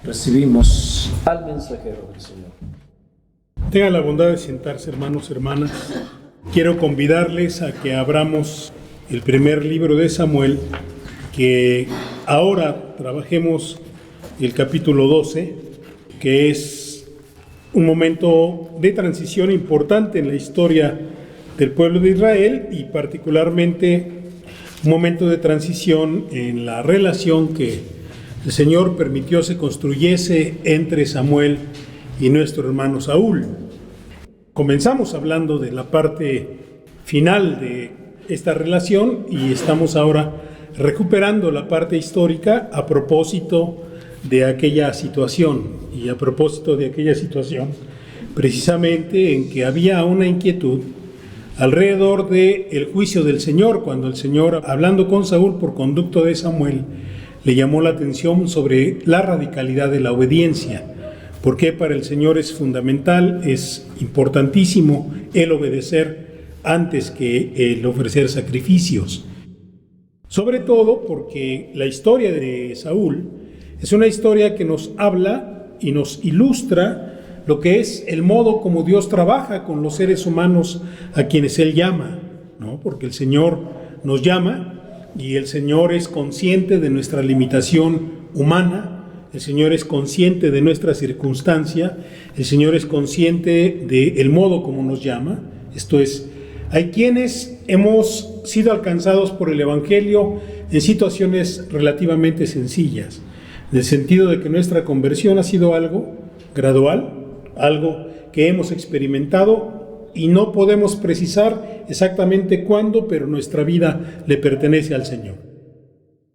Recibimos al mensajero del Señor. Tengan la bondad de sentarse, hermanos, hermanas. Quiero convidarles a que abramos el primer libro de Samuel, que ahora trabajemos el capítulo 12, que es un momento de transición importante en la historia del pueblo de Israel y particularmente un momento de transición en la relación que el Señor permitió se construyese entre Samuel y nuestro hermano Saúl. Comenzamos hablando de la parte final de esta relación y estamos ahora recuperando la parte histórica a propósito de aquella situación. Y a propósito de aquella situación, precisamente en que había una inquietud alrededor del juicio del Señor, cuando el Señor, hablando con Saúl por conducto de Samuel, le llamó la atención sobre la radicalidad de la obediencia, porque para el Señor es fundamental, es importantísimo el obedecer antes que el ofrecer sacrificios. Sobre todo porque la historia de Saúl es una historia que nos habla y nos ilustra lo que es el modo como Dios trabaja con los seres humanos a quienes Él llama, ¿no? Porque el Señor nos llama y el Señor es consciente de nuestra limitación humana, el Señor es consciente de nuestra circunstancia, el Señor es consciente del modo como nos llama. Esto es, hay quienes hemos sido alcanzados por el Evangelio en situaciones relativamente sencillas, en el sentido de que nuestra conversión ha sido algo gradual, algo que hemos experimentado y no podemos precisar exactamente cuándo, pero nuestra vida le pertenece al Señor.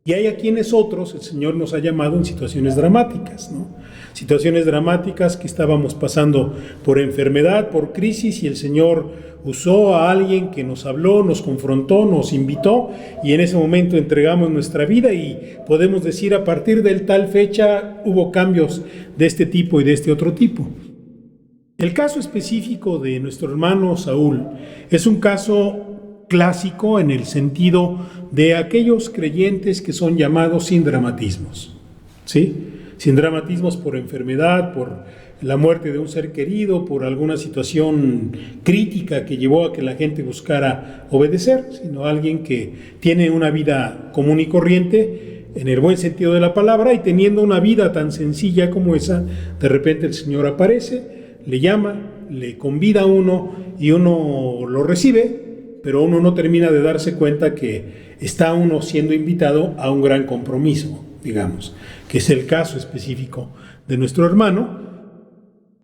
Y hay a quienes otros el Señor nos ha llamado en situaciones dramáticas, ¿no? Situaciones dramáticas que estábamos pasando por enfermedad, por crisis, y el Señor usó a alguien que nos habló, nos confrontó, nos invitó, y en ese momento entregamos nuestra vida y podemos decir a partir de tal fecha hubo cambios de este tipo y de este otro tipo. El caso específico de nuestro hermano Saúl es un caso clásico en el sentido de aquellos creyentes que son llamados sin dramatismos, ¿sí? Sin dramatismos por enfermedad, por la muerte de un ser querido, por alguna situación crítica que llevó a que la gente buscara obedecer, sino alguien que tiene una vida común y corriente, en el buen sentido de la palabra, y teniendo una vida tan sencilla como esa, de repente el Señor aparece, le llama, le convida a uno y uno lo recibe, pero uno no termina de darse cuenta que está uno siendo invitado a un gran compromiso, digamos, que es el caso específico de nuestro hermano.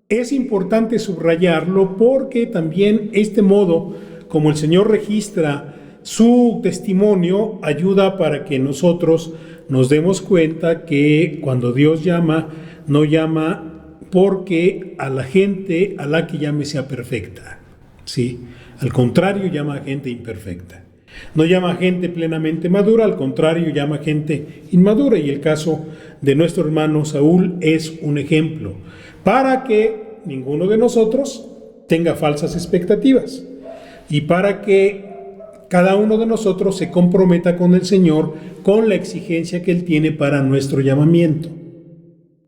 Es importante subrayarlo porque también este modo, como el Señor registra su testimonio, ayuda para que nosotros nos demos cuenta que cuando Dios llama, no llama porque a la gente a la que llame sea perfecta, ¿sí? Al contrario, llama a gente imperfecta. No llama a gente plenamente madura, al contrario, llama a gente inmadura. Y el caso de nuestro hermano Saúl es un ejemplo para que ninguno de nosotros tenga falsas expectativas y para que cada uno de nosotros se comprometa con el Señor con la exigencia que Él tiene para nuestro llamamiento.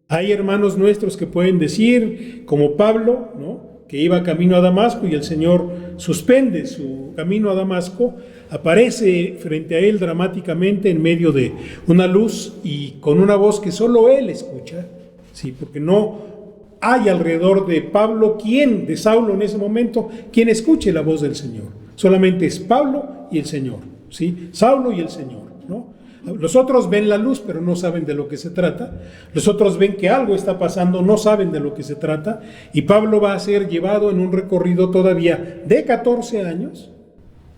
Hay hermanos nuestros que pueden decir, como Pablo, ¿no?, que iba camino a Damasco y el Señor suspende su camino a Damasco, aparece frente a él dramáticamente en medio de una luz y con una voz que solo él escucha, ¿sí? Porque no hay alrededor de Pablo de Saulo en ese momento, quien escuche la voz del Señor. Solamente es Pablo y el Señor, ¿sí? Saulo y el Señor, ¿no? Los otros ven la luz, pero no saben de lo que se trata. Los otros ven que algo está pasando, no saben de lo que se trata. Y Pablo va a ser llevado en un recorrido todavía de 14 años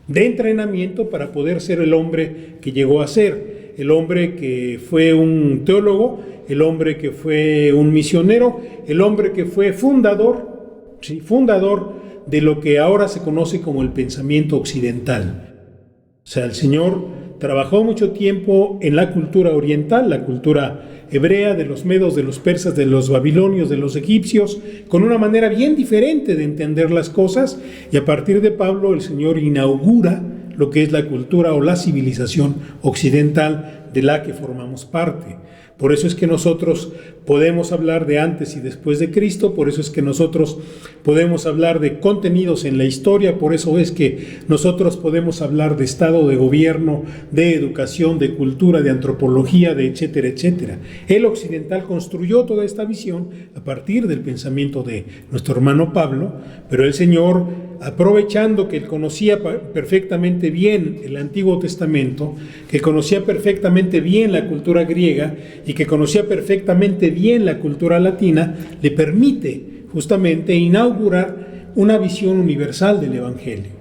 de entrenamiento para poder ser el hombre que llegó a ser. El hombre que fue un teólogo, el hombre que fue un misionero, el hombre que fue fundador, ¿sí?, fundador de lo que ahora se conoce como el pensamiento occidental. O sea, el Señor trabajó mucho tiempo en la cultura oriental, la cultura hebrea, de los medos, de los persas, de los babilonios, de los egipcios, con una manera bien diferente de entender las cosas, y a partir de Pablo el Señor inaugura lo que es la cultura o la civilización occidental de la que formamos parte. Por eso es que nosotros podemos hablar de antes y después de Cristo, por eso es que nosotros podemos hablar de contenidos en la historia, por eso es que nosotros podemos hablar de Estado, de gobierno, de educación, de cultura, de antropología, de etcétera, etcétera. El occidental construyó toda esta visión a partir del pensamiento de nuestro hermano Pablo, pero el Señor, aprovechando que él conocía perfectamente bien el Antiguo Testamento, que conocía perfectamente bien la cultura griega y que conocía perfectamente bien la cultura latina, le permite justamente inaugurar una visión universal del Evangelio.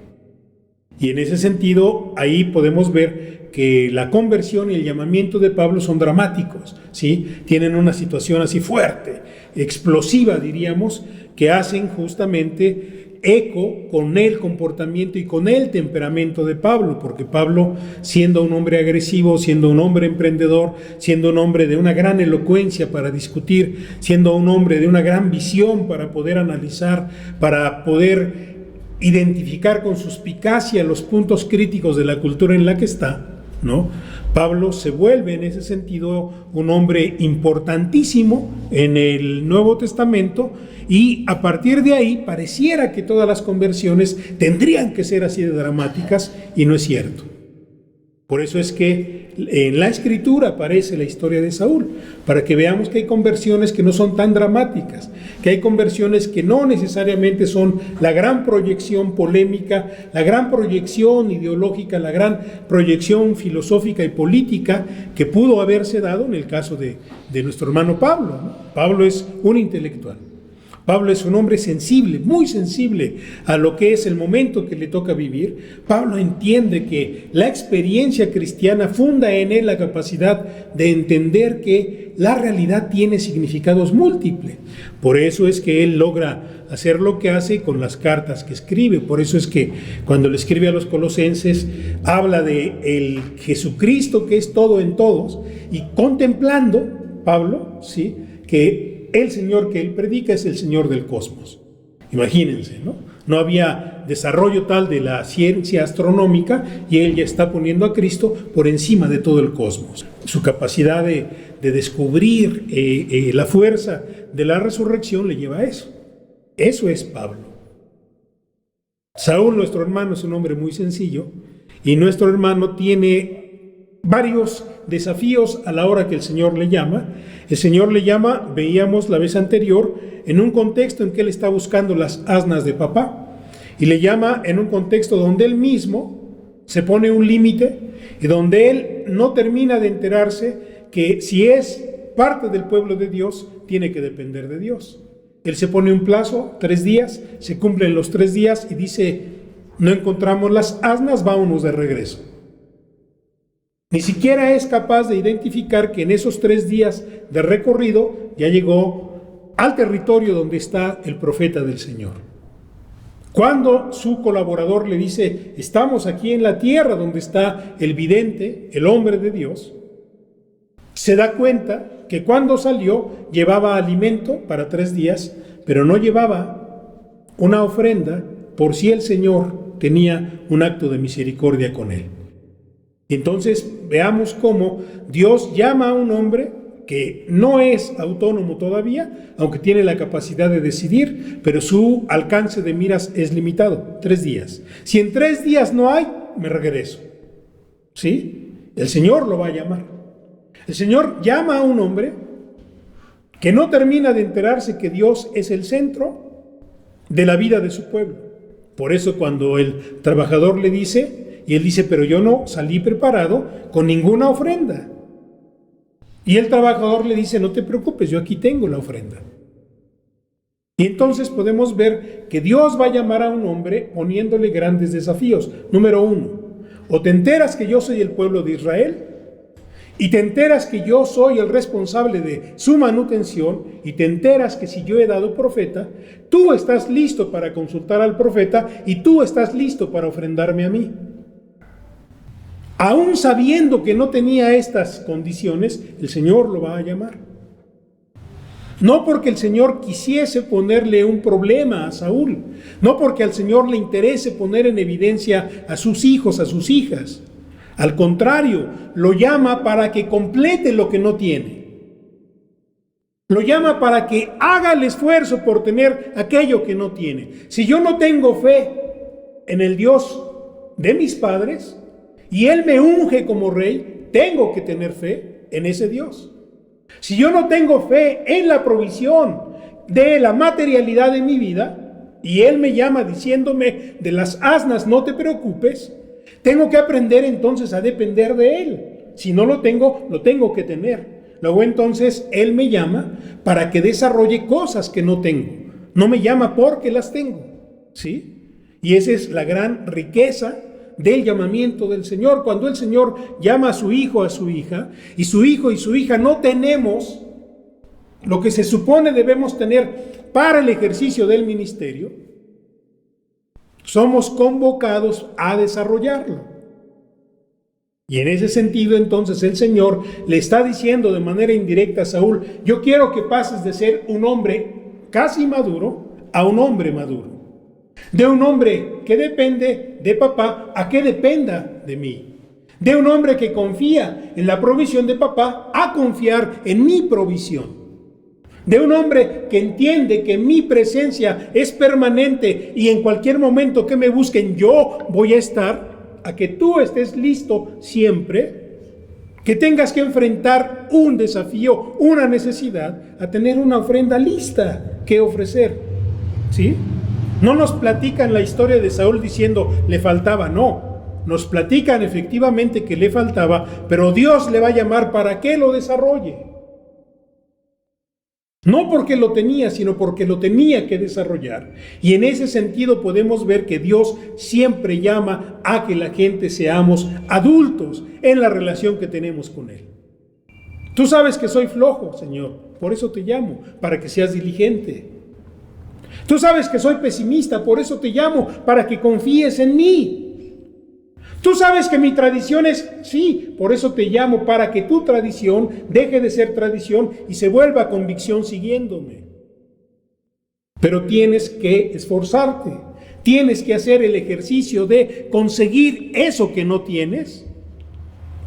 Y en ese sentido, ahí podemos ver que la conversión y el llamamiento de Pablo son dramáticos, ¿sí? Tienen una situación así fuerte, explosiva, diríamos, que hacen justamente eco con el comportamiento y con el temperamento de Pablo, porque Pablo, siendo un hombre agresivo, siendo un hombre emprendedor, siendo un hombre de una gran elocuencia para discutir, siendo un hombre de una gran visión para poder analizar, para poder identificar con suspicacia los puntos críticos de la cultura en la que está, ¿no? Pablo se vuelve en ese sentido un hombre importantísimo en el Nuevo Testamento, y a partir de ahí pareciera que todas las conversiones tendrían que ser así de dramáticas, y no es cierto. Por eso es que en la Escritura aparece la historia de Saúl, para que veamos que hay conversiones que no son tan dramáticas, que hay conversiones que no necesariamente son la gran proyección polémica, la gran proyección ideológica, la gran proyección filosófica y política que pudo haberse dado en el caso de nuestro hermano Pablo, ¿no? Pablo es un intelectual. Pablo es un hombre sensible, muy sensible a lo que es el momento que le toca vivir. Pablo entiende que la experiencia cristiana funda en él la capacidad de entender que la realidad tiene significados múltiples. Por eso es que él logra hacer lo que hace con las cartas que escribe. Por eso es que cuando le escribe a los colosenses, habla de el Jesucristo que es todo en todos, y contemplando, Pablo, ¿sí?, que el Señor que él predica es el Señor del cosmos. Imagínense, ¿no? No había desarrollo tal de la ciencia astronómica y él ya está poniendo a Cristo por encima de todo el cosmos. Su capacidad de descubrir la fuerza de la resurrección le lleva a eso. Eso es Pablo. Saúl, nuestro hermano, es un hombre muy sencillo, y nuestro hermano tiene varios desafíos a la hora que el Señor le llama. El Señor le llama, veíamos la vez anterior, en un contexto en que él está buscando las asnas de papá, y le llama en un contexto donde él mismo se pone un límite y donde él no termina de enterarse que si es parte del pueblo de Dios, tiene que depender de Dios. Él se pone un plazo, 3 días, se cumplen los 3 días y dice: no encontramos las asnas, vámonos de regreso. Ni siquiera es capaz de identificar que en esos 3 días de recorrido ya llegó al territorio donde está el profeta del Señor. Cuando su colaborador le dice: estamos aquí en la tierra donde está el vidente, el hombre de Dios, se da cuenta que cuando salió llevaba alimento para 3 días, pero no llevaba una ofrenda por si el Señor tenía un acto de misericordia con él. Entonces veamos cómo Dios llama a un hombre que no es autónomo todavía, aunque tiene la capacidad de decidir, pero su alcance de miras es limitado. 3 días. Si en 3 días no hay, me regreso. ¿Sí? El Señor lo va a llamar. El Señor llama a un hombre que no termina de enterarse que Dios es el centro de la vida de su pueblo. Por eso cuando el trabajador le dice, y él dice: pero yo no salí preparado con ninguna ofrenda. Y el trabajador le dice: no te preocupes, yo aquí tengo la ofrenda. Y entonces podemos ver que Dios va a llamar a un hombre poniéndole grandes desafíos. Número 1, o te enteras que yo soy el pueblo de Israel, y te enteras que yo soy el responsable de su manutención, y te enteras que si yo he dado profeta, tú estás listo para consultar al profeta y tú estás listo para ofrendarme a mí. Aún sabiendo que no tenía estas condiciones, el Señor lo va a llamar. No porque el Señor quisiese ponerle un problema a Saúl, no porque al Señor le interese poner en evidencia a sus hijos, a sus hijas. Al contrario, lo llama para que complete lo que no tiene. Lo llama para que haga el esfuerzo por tener aquello que no tiene. Si yo no tengo fe en el Dios de mis padres y Él me unge como rey, tengo que tener fe en ese Dios. Si yo no tengo fe en la provisión de la materialidad de mi vida y Él me llama diciéndome de las asnas no te preocupes, tengo que aprender entonces a depender de Él. Si no lo tengo que tener. Luego entonces Él me llama para que desarrolle cosas que no tengo. No me llama porque las tengo, ¿sí? Y esa es la gran riqueza del llamamiento del Señor. Cuando el Señor llama a su hijo, a su hija, y su hijo y su hija no tenemos lo que se supone debemos tener para el ejercicio del ministerio, somos convocados a desarrollarlo. Y en ese sentido, entonces, el Señor le está diciendo de manera indirecta a Saúl, yo quiero que pases de ser un hombre casi maduro a un hombre maduro. De un hombre que depende de papá a que dependa de mí. De un hombre que confía en la provisión de papá a confiar en mi provisión. De un hombre que entiende que mi presencia es permanente y en cualquier momento que me busquen yo voy a estar, a que tú estés listo siempre, que tengas que enfrentar un desafío, una necesidad, a tener una ofrenda lista que ofrecer, ¿sí? No nos platican la historia de Saúl diciendo le faltaba, no, nos platican efectivamente que le faltaba, pero Dios le va a llamar para que lo desarrolle. No porque lo tenía, sino porque lo tenía que desarrollar. Y en ese sentido podemos ver que Dios siempre llama a que la gente seamos adultos en la relación que tenemos con Él. Tú sabes que soy flojo, Señor, por eso te llamo, para que seas diligente. Tú sabes que soy pesimista, por eso te llamo, para que confíes en mí. Tú sabes que mi tradición es, sí, por eso te llamo, para que tu tradición deje de ser tradición y se vuelva convicción siguiéndome. Pero tienes que esforzarte, tienes que hacer el ejercicio de conseguir eso que no tienes,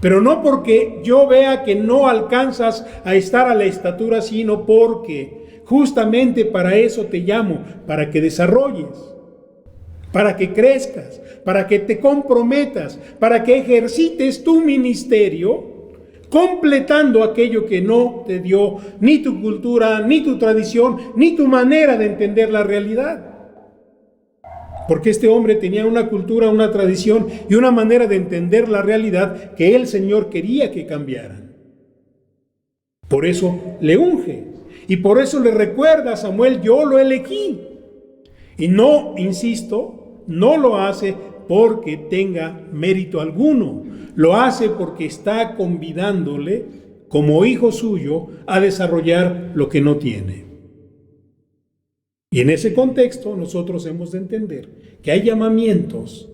pero no porque yo vea que no alcanzas a estar a la estatura, sino porque justamente para eso te llamo, para que desarrolles, para que crezcas, para que te comprometas, para que ejercites tu ministerio, completando aquello que no te dio ni tu cultura, ni tu tradición, ni tu manera de entender la realidad. Porque este hombre tenía una cultura, una tradición y una manera de entender la realidad que el Señor quería que cambiaran. Por eso le unge y por eso le recuerda a Samuel, yo lo elegí. Y no, insisto, no lo hace porque tenga mérito alguno. Lo hace porque está convidándole, como hijo suyo, a desarrollar lo que no tiene. Y en ese contexto nosotros hemos de entender que hay llamamientos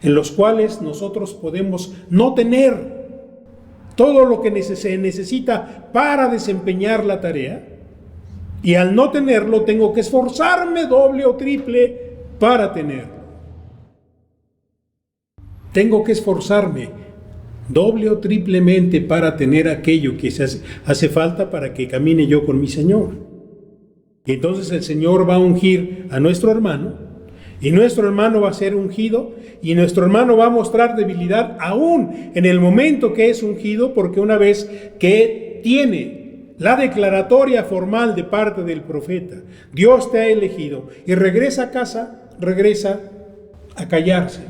en los cuales nosotros podemos no tener todo lo que se necesita para desempeñar la tarea, y al no tenerlo tengo que esforzarme doble o triple para tenerlo. Tengo que esforzarme doble o triplemente para tener aquello que hace falta para que camine yo con mi Señor. Y entonces el Señor va a ungir a nuestro hermano, y nuestro hermano va a ser ungido, y nuestro hermano va a mostrar debilidad aún en el momento que es ungido, porque una vez que tiene la declaratoria formal de parte del profeta, Dios te ha elegido, y regresa a casa, regresa a callarse.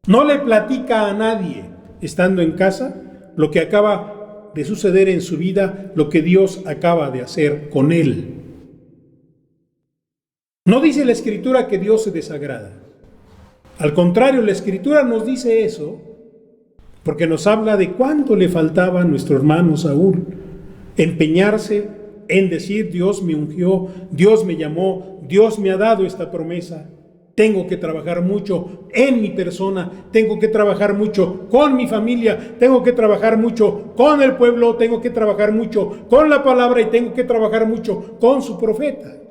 No le platica a nadie, estando en casa, lo que acaba de suceder en su vida, lo que Dios acaba de hacer con él. No dice la Escritura que Dios se desagrada. Al contrario, la Escritura nos dice eso porque nos habla de cuánto le faltaba a nuestro hermano Saúl empeñarse en decir, Dios me ungió, Dios me llamó, Dios me ha dado esta promesa. Tengo que trabajar mucho en mi persona, tengo que trabajar mucho con mi familia, tengo que trabajar mucho con el pueblo, tengo que trabajar mucho con la palabra y tengo que trabajar mucho con su profeta.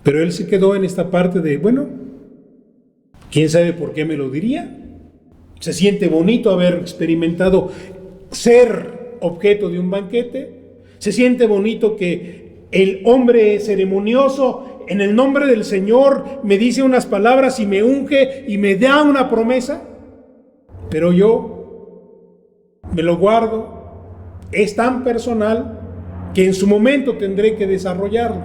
Pero él se quedó en esta parte de, bueno, ¿quién sabe por qué me lo diría? Se siente bonito haber experimentado ser objeto de un banquete. Se siente bonito que el hombre ceremonioso, en el nombre del Señor, me dice unas palabras y me unge y me da una promesa. Pero yo me lo guardo. Es tan personal que en su momento tendré que desarrollarlo.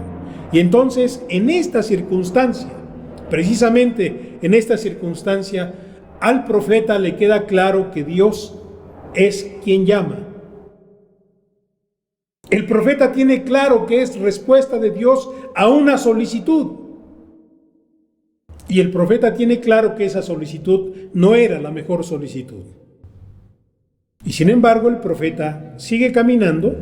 Y entonces, en esta circunstancia, precisamente en esta circunstancia, al profeta le queda claro que Dios es quien llama. El profeta tiene claro que es respuesta de Dios a una solicitud. Y el profeta tiene claro que esa solicitud no era la mejor solicitud. Y sin embargo, el profeta sigue caminando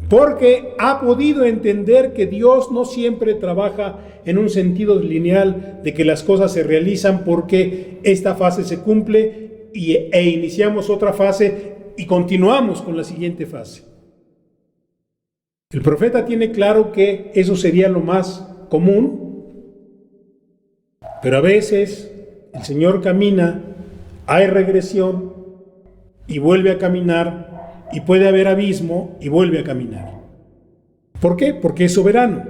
porque ha podido entender que Dios no siempre trabaja en un sentido lineal de que las cosas se realizan porque esta fase se cumple e iniciamos otra fase y continuamos con la siguiente fase. El profeta tiene claro que eso sería lo más común, pero a veces el Señor camina, hay regresión y vuelve a caminar, y puede haber abismo y vuelve a caminar. ¿Por qué? Porque es soberano.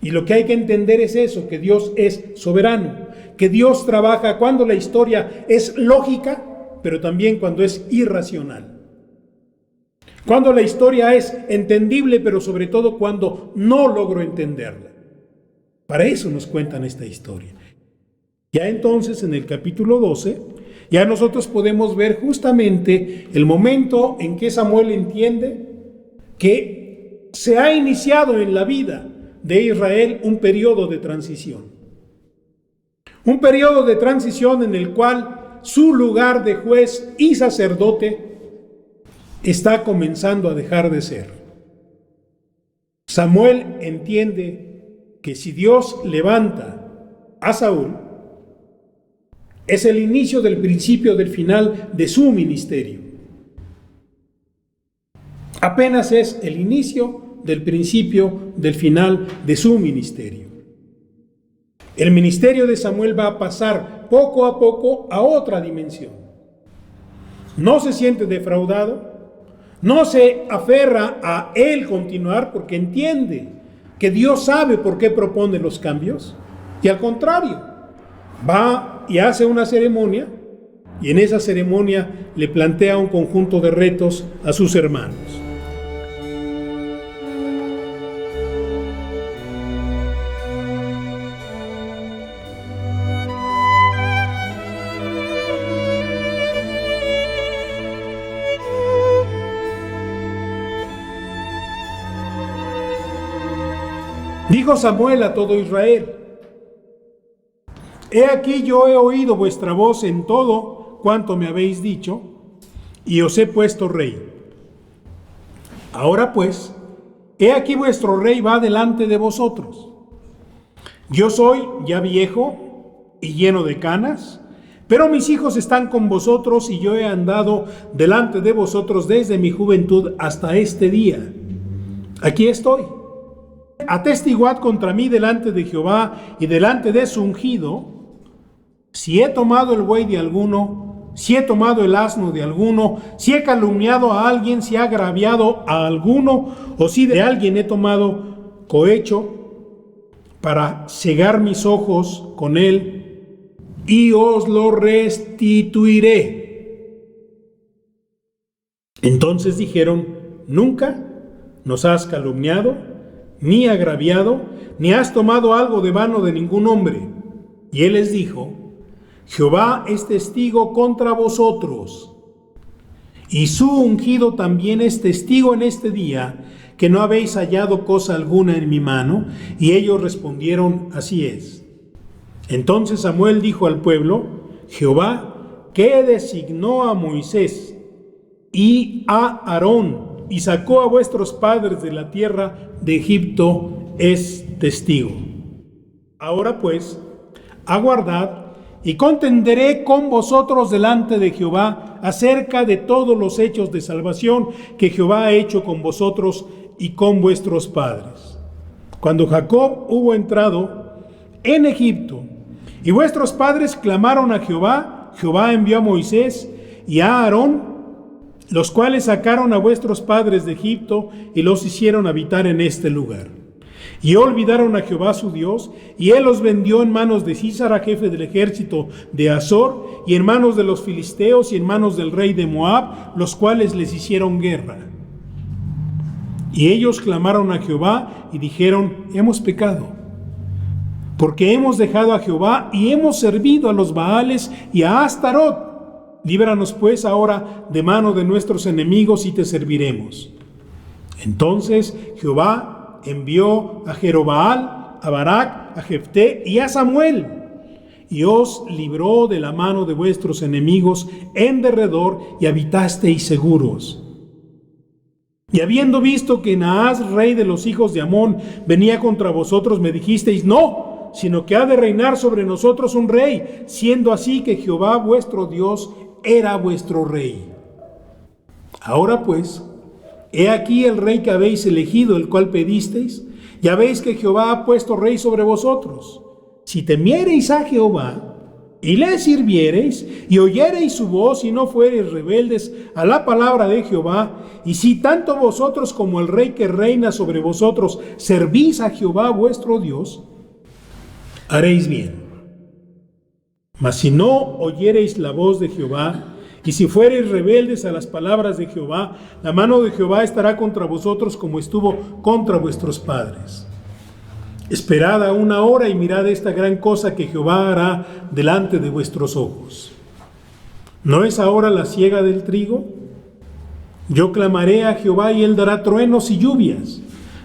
Y lo que hay que entender es eso, que Dios es soberano, que Dios trabaja cuando la historia es lógica, pero también cuando es irracional. Cuando la historia es entendible, pero sobre todo cuando no logro entenderla. Para eso nos cuentan esta historia. Ya entonces, en el capítulo 12, ya nosotros podemos ver justamente el momento en que Samuel entiende que se ha iniciado en la vida de Israel un periodo de transición. Un periodo de transición en el cual su lugar de juez y sacerdote está comenzando a dejar de ser. Samuel entiende que si Dios levanta a Saúl, es el inicio del principio del final de su ministerio. Apenas es el inicio del principio del final de su ministerio. El ministerio de Samuel va a pasar poco a poco a otra dimensión. No se siente defraudado, no se aferra a él continuar porque entiende que Dios sabe por qué propone los cambios, y al contrario, va y hace una ceremonia, y en esa ceremonia le plantea un conjunto de retos a sus hermanos. Dijo Samuel a todo Israel: He aquí yo he oído vuestra voz en todo cuanto me habéis dicho, y os he puesto rey. Ahora pues, he aquí vuestro rey va delante de vosotros. Yo soy ya viejo y lleno de canas, pero mis hijos están con vosotros y yo he andado delante de vosotros desde mi juventud hasta este día. Aquí estoy. Atestiguad contra mí delante de Jehová y delante de su ungido, si he tomado el buey de alguno, si he tomado el asno de alguno, si he calumniado a alguien, si he agraviado a alguno, o si de alguien he tomado cohecho para cegar mis ojos con él, y os lo restituiré. Entonces dijeron: Nunca nos has calumniado, ni agraviado, ni has tomado algo de vano de ningún hombre. Y él les dijo: Jehová es testigo contra vosotros, y su ungido también es testigo en este día, que no habéis hallado cosa alguna en mi mano. Y ellos respondieron: Así es. Entonces Samuel dijo al pueblo: Jehová, que designó a Moisés y a Aarón, y sacó a vuestros padres de la tierra de Egipto, es testigo. Ahora pues, aguardad, y contenderé con vosotros delante de Jehová acerca de todos los hechos de salvación que Jehová ha hecho con vosotros y con vuestros padres. Cuando Jacob hubo entrado en Egipto y vuestros padres clamaron a Jehová, Jehová envió a Moisés y a Aarón los cuales sacaron a vuestros padres de Egipto y los hicieron habitar en este lugar. Y olvidaron a Jehová su Dios, y él los vendió en manos de Sísara, jefe del ejército de Azor, y en manos de los filisteos, y en manos del rey de Moab, los cuales les hicieron guerra. Y ellos clamaron a Jehová y dijeron: hemos pecado, porque hemos dejado a Jehová y hemos servido a los Baales y a Astarot. Líbranos pues ahora de mano de nuestros enemigos y te serviremos. Entonces Jehová envió a Jerobaal, a Barak, a Jefté y a Samuel, y os libró de la mano de vuestros enemigos en derredor, y habitasteis seguros. Y habiendo visto que Naas, rey de los hijos de Amón, venía contra vosotros, me dijisteis: no, sino que ha de reinar sobre nosotros un rey, siendo así que Jehová vuestro Dios era vuestro rey. Ahora pues, he aquí el rey que habéis elegido, el cual pedisteis. Ya veis que Jehová ha puesto rey sobre vosotros. Si temiereis a Jehová y le sirviereis y oyereis su voz y no fuereis rebeldes a la palabra de Jehová, y si tanto vosotros como el rey que reina sobre vosotros servís a Jehová vuestro Dios, haréis bien. Mas si no oyereis la voz de Jehová, y si fuereis rebeldes a las palabras de Jehová, la mano de Jehová estará contra vosotros como estuvo contra vuestros padres. Esperad aún una hora y mirad esta gran cosa que Jehová hará delante de vuestros ojos. ¿No es ahora la siega del trigo? Yo clamaré a Jehová y él dará truenos y lluvias,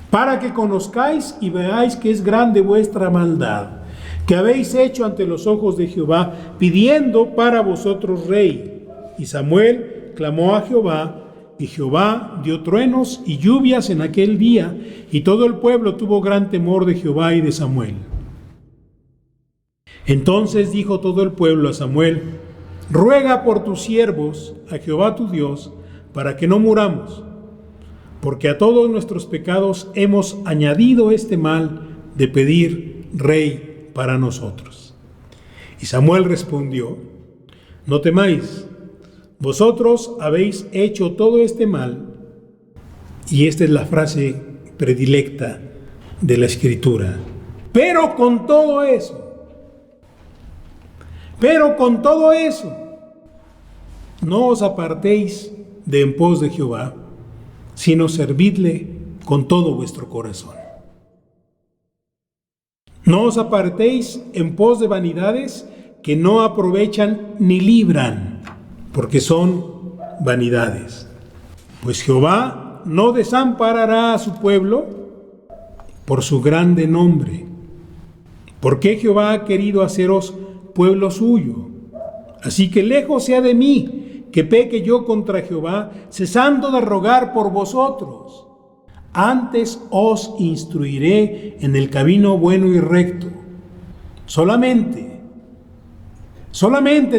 para que conozcáis y veáis que es grande vuestra maldad, que habéis hecho ante los ojos de Jehová, pidiendo para vosotros rey. Y Samuel clamó a Jehová, y Jehová dio truenos y lluvias en aquel día, y todo el pueblo tuvo gran temor de Jehová y de Samuel. Entonces dijo todo el pueblo a Samuel: ruega por tus siervos a Jehová tu Dios, para que no muramos, porque a todos nuestros pecados hemos añadido este mal de pedir rey para nosotros. Y Samuel respondió: no temáis, vosotros habéis hecho todo este mal. Y esta es la frase predilecta de la Escritura. Pero con todo eso, no os apartéis de en pos de Jehová, sino servidle con todo vuestro corazón. No os apartéis en pos de vanidades que no aprovechan ni libran, porque son vanidades. Pues Jehová no desamparará a su pueblo por su grande nombre. Porque Jehová ha querido haceros pueblo suyo. Así que lejos sea de mí que peque yo contra Jehová, cesando de rogar por vosotros. Antes os instruiré en el camino bueno y recto. Solamente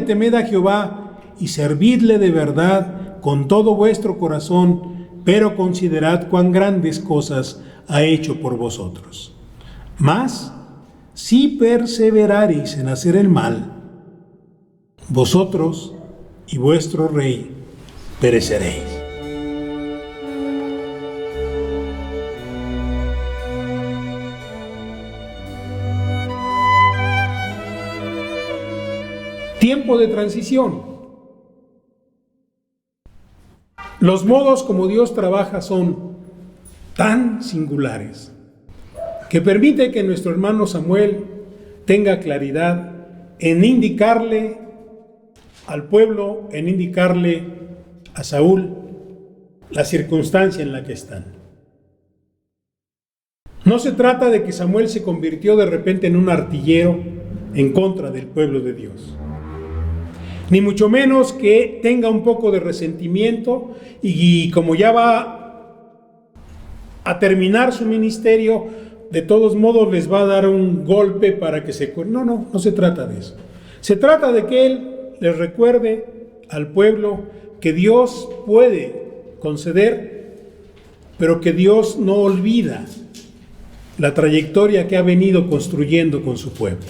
temed a Jehová y servidle de verdad con todo vuestro corazón, pero considerad cuán grandes cosas ha hecho por vosotros. Mas, si perseverareis en hacer el mal, vosotros y vuestro rey pereceréis. Tiempo de transición. Los modos como Dios trabaja son tan singulares que permite que nuestro hermano Samuel tenga claridad en indicarle al pueblo, en indicarle a Saúl la circunstancia en la que están. No se trata de que Samuel se convirtió de repente en un artillero en contra del pueblo de Dios, ni mucho menos que tenga un poco de resentimiento y como ya va a terminar su ministerio, de todos modos les va a dar un golpe para que se... No se trata de eso. Se trata de que él les recuerde al pueblo que Dios puede conceder, pero que Dios no olvida la trayectoria que ha venido construyendo con su pueblo.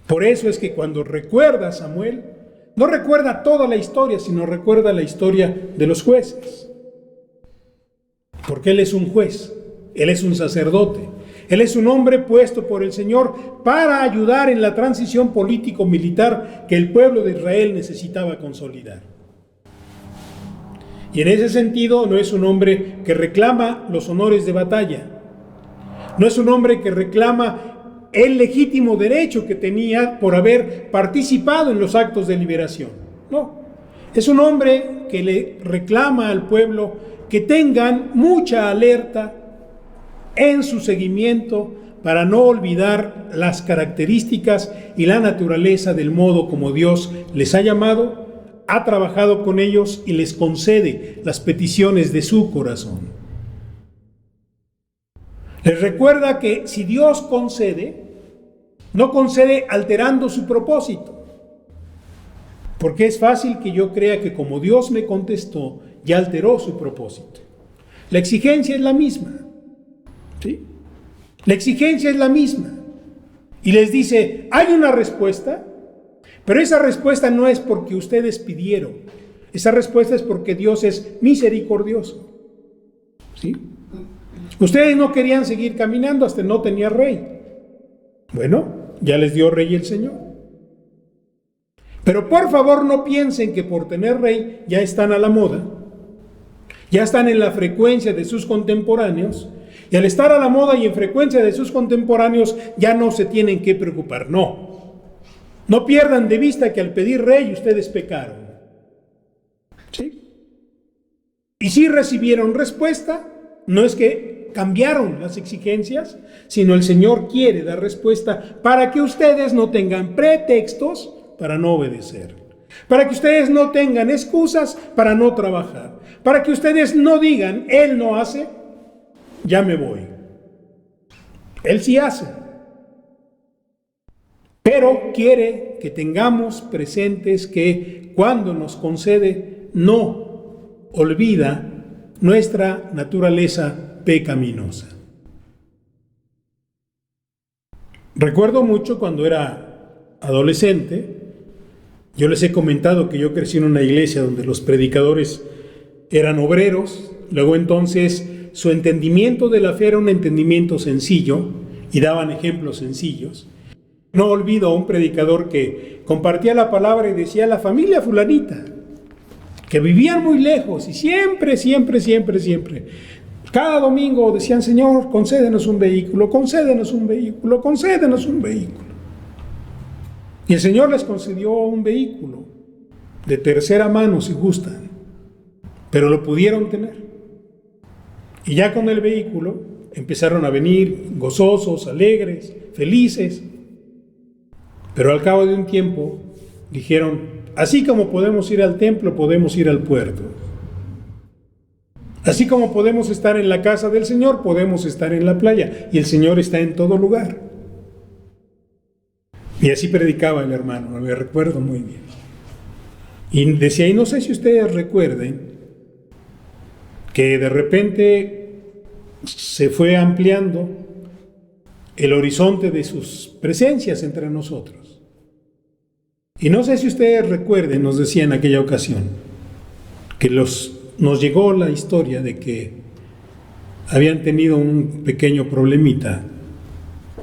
Por eso es que cuando recuerda a Samuel, no recuerda toda la historia, sino recuerda la historia de los jueces. Porque Él es un juez, Él es un sacerdote, Él es un hombre puesto por el Señor para ayudar en la transición político-militar que el pueblo de Israel necesitaba consolidar. Y en ese sentido no es un hombre que reclama los honores de batalla, no es un hombre que reclama el legítimo derecho que tenía por haber participado en los actos de liberación. No, es un hombre que le reclama al pueblo que tengan mucha alerta en su seguimiento para no olvidar las características y la naturaleza del modo como Dios les ha llamado, ha trabajado con ellos y les concede las peticiones de su corazón. Les recuerda que si Dios concede, no concede alterando su propósito, porque es fácil que yo crea que como Dios me contestó, ya alteró su propósito. La exigencia es la misma, ¿sí? La exigencia es la misma. Y les dice, hay una respuesta, pero esa respuesta no es porque ustedes pidieron. Esa respuesta es porque Dios es misericordioso, ¿sí? Ustedes no querían seguir caminando hasta no tenía rey. Bueno, ya les dio rey el Señor. Pero por favor no piensen que por tener rey ya están a la moda, ya están en la frecuencia de sus contemporáneos, y al estar a la moda y en frecuencia de sus contemporáneos ya no se tienen que preocupar. No pierdan de vista que al pedir rey ustedes pecaron, ¿sí? Y si recibieron respuesta, no es que cambiaron las exigencias, sino el Señor quiere dar respuesta para que ustedes no tengan pretextos para no obedecer, para que ustedes no tengan excusas para no trabajar, para que ustedes no digan, Él no hace, ya me voy. Él sí hace, pero quiere que tengamos presentes que cuando nos concede, no olvida nuestra naturaleza pecaminosa. Recuerdo mucho cuando era adolescente, yo les he comentado que yo crecí en una iglesia donde los predicadores eran obreros, luego entonces su entendimiento de la fe era un entendimiento sencillo y daban ejemplos sencillos. No olvido a un predicador que compartía la palabra y decía, la familia fulanita, que vivían muy lejos y siempre, cada domingo decían, Señor, concédenos un vehículo, concédenos un vehículo, concédenos un vehículo. Y el Señor les concedió un vehículo de tercera mano, si gustan, pero lo pudieron tener. Y ya con el vehículo empezaron a venir gozosos, alegres, felices. Pero al cabo de un tiempo dijeron, así como podemos ir al templo, podemos ir al puerto. Así como podemos estar en la casa del Señor, podemos estar en la playa. Y el Señor está en todo lugar. Y así predicaba el hermano, me recuerdo muy bien. Y decía, y no sé si ustedes recuerden, que de repente se fue ampliando el horizonte de sus presencias entre nosotros. Y no sé si ustedes recuerden, nos decía en aquella ocasión, que nos llegó la historia de que habían tenido un pequeño problemita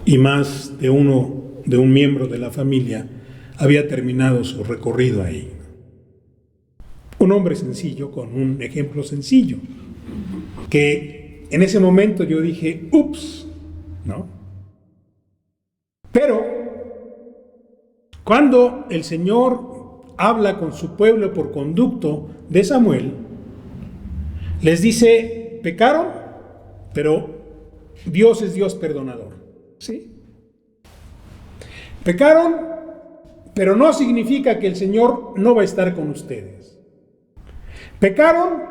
y más de un miembro de la familia había terminado su recorrido ahí. Un hombre sencillo con un ejemplo sencillo, que en ese momento yo dije, ups, ¿no? Pero cuando el Señor habla con su pueblo por conducto de Samuel, les dice, pecaron, pero Dios es Dios perdonador, ¿sí? Pecaron, pero no significa que el Señor no va a estar con ustedes. Pecaron,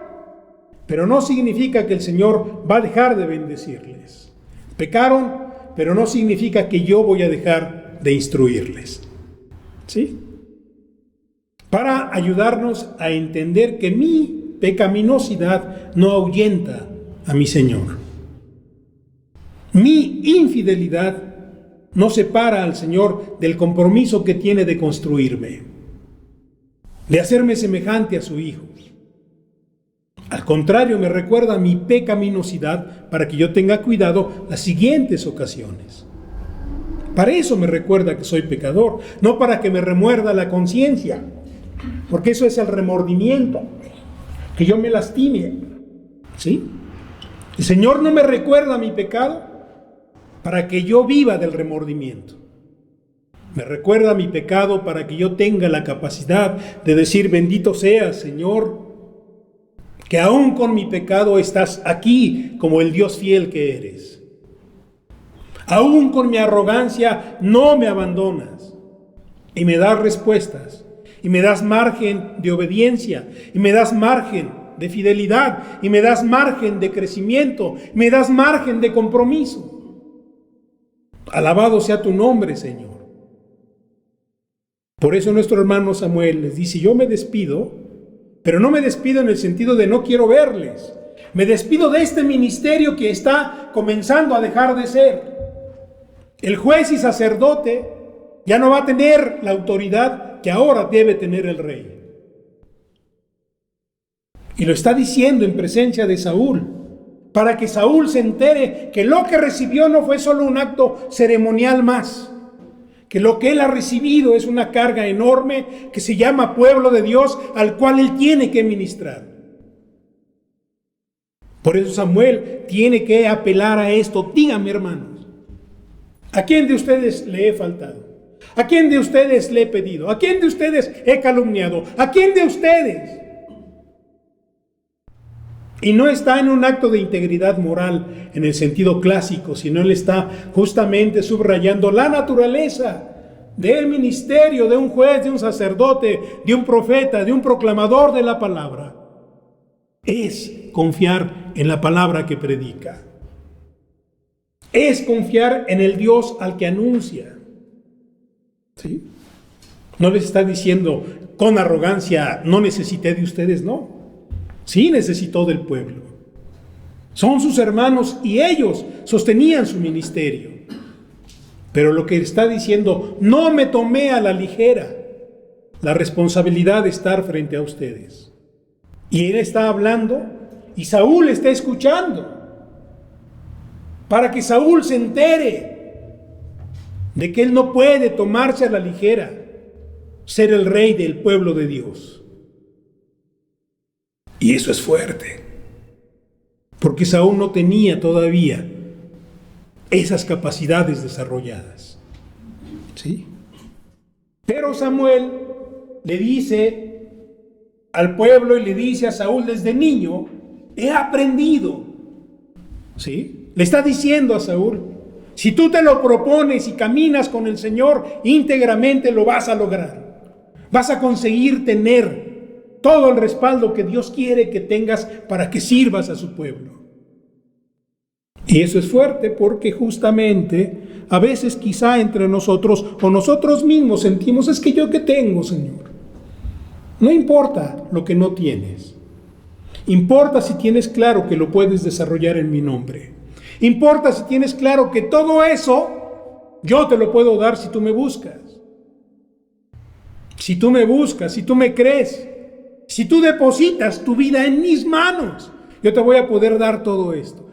pero no significa que el Señor va a dejar de bendecirles. Pecaron, pero no significa que yo voy a dejar de instruirles, ¿sí? Para ayudarnos a entender que mi pecaminosidad no ahuyenta a mi Señor. Mi infidelidad no separa al Señor del compromiso que tiene de construirme. de hacerme semejante a su Hijo. Al contrario, me recuerda mi pecaminosidad para que yo tenga cuidado las siguientes ocasiones. Para eso me recuerda que soy pecador, no para que me remuerda la conciencia, porque eso es el remordimiento, que yo me lastime. ¿Sí? El Señor no me recuerda mi pecado para que yo viva del remordimiento. Me recuerda mi pecado para que yo tenga la capacidad de decir: bendito seas, Señor, que aún con mi pecado estás aquí como el Dios fiel que eres. Aún con mi arrogancia no me abandonas y me das respuestas y me das margen de obediencia y me das margen de fidelidad y me das margen de crecimiento, me das margen de compromiso. Alabado sea tu nombre, Señor. Por eso nuestro hermano Samuel les dice: yo me despido, pero no me despido en el sentido de no quiero verles. Me despido de este ministerio que está comenzando a dejar de ser. El juez y sacerdote ya no va a tener la autoridad que ahora debe tener el rey. Y lo está diciendo en presencia de Saúl, para que Saúl se entere que lo que recibió no fue solo un acto ceremonial más, que lo que él ha recibido es una carga enorme que se llama pueblo de Dios, al cual él tiene que ministrar. Por eso Samuel tiene que apelar a esto. Díganme, hermanos, ¿a quién de ustedes le he faltado? ¿A quién de ustedes le he pedido? ¿A quién de ustedes he calumniado? ¿A quién de ustedes? Y no está en un acto de integridad moral en el sentido clásico, sino él está justamente subrayando la naturaleza del ministerio de un juez, de un sacerdote, de un profeta, de un proclamador de la palabra. Es confiar en la palabra que predica. Es confiar en el Dios al que anuncia. ¿Sí? No les está diciendo con arrogancia: no necesité de ustedes, no. Sí necesitó del pueblo. Son sus hermanos y ellos sostenían su ministerio. Pero lo que está diciendo: no me tomé a la ligera la responsabilidad de estar frente a ustedes. Y él está hablando y Saúl está escuchando, para que Saúl se entere de que él no puede tomarse a la ligera ser el rey del pueblo de Dios. Y eso es fuerte, porque Saúl no tenía todavía esas capacidades desarrolladas. ¿Sí? Pero Samuel le dice al pueblo y le dice a Saúl: desde niño he aprendido. ¿Sí? Le está diciendo a Saúl: si tú te lo propones y caminas con el Señor íntegramente, lo vas a lograr. Vas a conseguir tener todo el respaldo que Dios quiere que tengas para que sirvas a su pueblo. Y eso es fuerte, porque justamente a veces quizá entre nosotros o nosotros mismos sentimos: es que yo qué tengo, Señor. No importa lo que no tienes. Importa si tienes claro que lo puedes desarrollar en mi nombre. Importa si tienes claro que todo eso yo te lo puedo dar si tú me buscas. Si tú me buscas, si tú me crees, si tú depositas tu vida en mis manos, yo te voy a poder dar todo esto.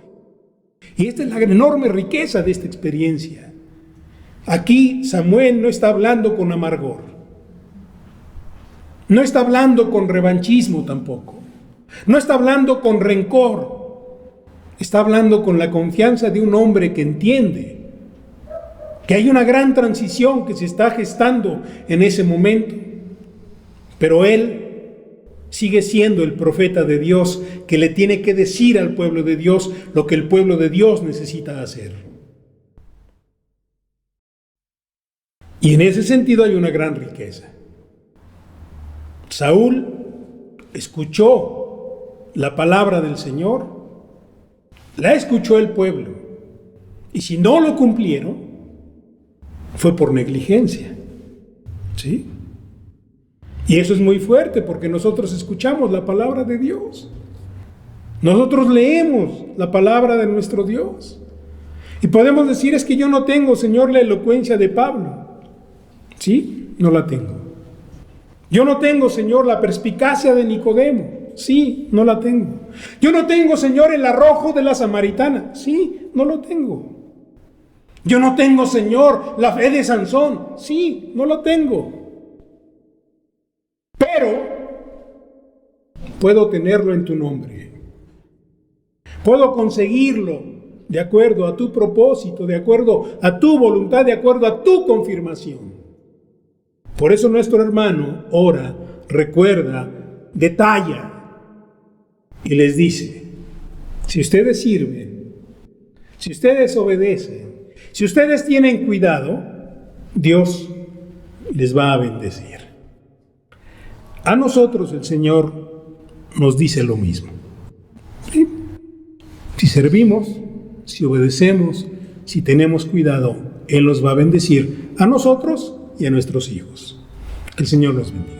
Y esta es la enorme riqueza de esta experiencia. Aquí Samuel no está hablando con amargor. No está hablando con revanchismo tampoco. No está hablando con rencor. Está hablando con la confianza de un hombre que entiende que hay una gran transición que se está gestando en ese momento. Pero él sigue siendo el profeta de Dios, que le tiene que decir al pueblo de Dios lo que el pueblo de Dios necesita hacer. Y en ese sentido hay una gran riqueza. Saúl escuchó la palabra del Señor, la escuchó el pueblo, y si no lo cumplieron, fue por negligencia. ¿Sí? Y eso es muy fuerte, porque nosotros escuchamos la palabra de Dios. Nosotros leemos la palabra de nuestro Dios. Y podemos decir: es que yo no tengo, Señor, la elocuencia de Pablo. ¿Sí? No la tengo. Yo no tengo, Señor, la perspicacia de Nicodemo. Sí, no la tengo. Yo no tengo, Señor, el arrojo de la samaritana. Sí, no lo tengo. Yo no tengo, Señor, la fe de Sansón. Sí, no lo tengo. Pero puedo tenerlo en tu nombre. Puedo conseguirlo de acuerdo a tu propósito, de acuerdo a tu voluntad, de acuerdo a tu confirmación. Por eso nuestro hermano ora, recuerda, detalla y les dice: si ustedes sirven, si ustedes obedecen, si ustedes tienen cuidado, Dios les va a bendecir. A nosotros el Señor nos dice lo mismo. ¿Sí? Si servimos, si obedecemos, si tenemos cuidado, Él nos va a bendecir a nosotros y a nuestros hijos. Que el Señor los bendiga.